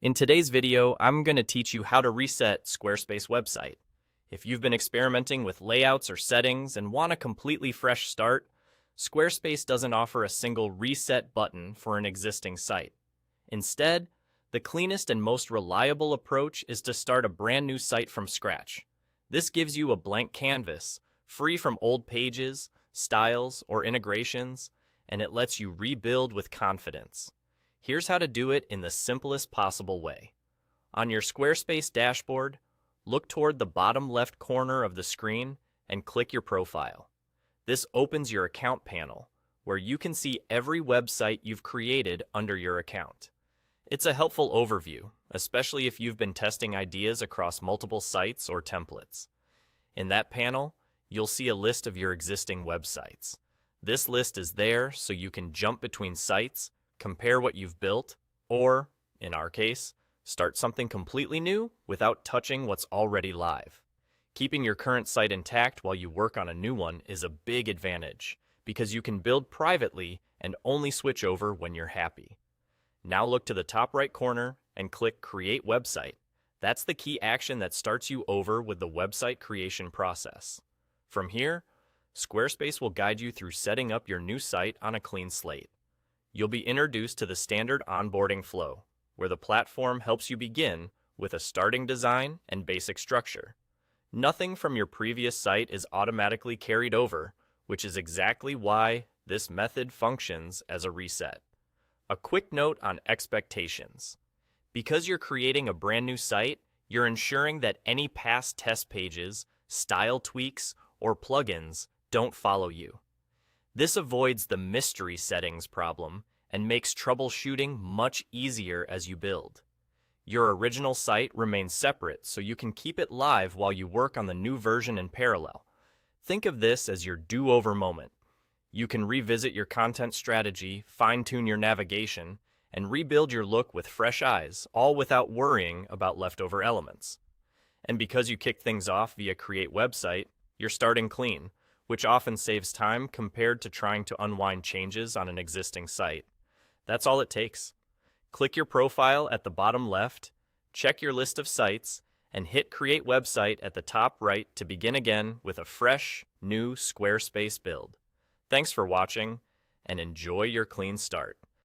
In today's video, I'm going to teach you how to reset Squarespace website. If you've been experimenting with layouts or settings and want a completely fresh start, Squarespace doesn't offer a single reset button for an existing site. Instead, the cleanest and most reliable approach is to start a brand new site from scratch. This gives you a blank canvas, free from old pages, styles, or integrations, and it lets you rebuild with confidence. Here's how to do it in the simplest possible way. On your Squarespace dashboard, look toward the bottom left corner of the screen and click your profile. This opens your account panel, where you can see every website you've created under your account. It's a helpful overview, especially if you've been testing ideas across multiple sites or templates. In that panel, you'll see a list of your existing websites. This list is there so you can jump between sites, compare what you've built, or, in our case, start something completely new without touching what's already live. Keeping your current site intact while you work on a new one is a big advantage, because you can build privately and only switch over when you're happy. Now look to the top right corner and click Create Website. That's the key action that starts you over with the website creation process. From here, Squarespace will guide you through setting up your new site on a clean slate. You'll be introduced to the standard onboarding flow, where the platform helps you begin with a starting design and basic structure. Nothing from your previous site is automatically carried over, which is exactly why this method functions as a reset. A quick note on expectations. Because you're creating a brand new site, you're ensuring that any past test pages, style tweaks, or plugins don't follow you. This avoids the mystery settings problem and makes troubleshooting much easier as you build. Your original site remains separate so you can keep it live while you work on the new version in parallel. Think of this as your do-over moment. You can revisit your content strategy, fine-tune your navigation, and rebuild your look with fresh eyes, all without worrying about leftover elements. And because you kicked things off via Create Website, you're starting clean, which often saves time compared to trying to unwind changes on an existing site. That's all it takes. Click your profile at the bottom left, check your list of sites, and hit Create Website at the top right to begin again with a fresh, new Squarespace build. Thanks for watching, and enjoy your clean start.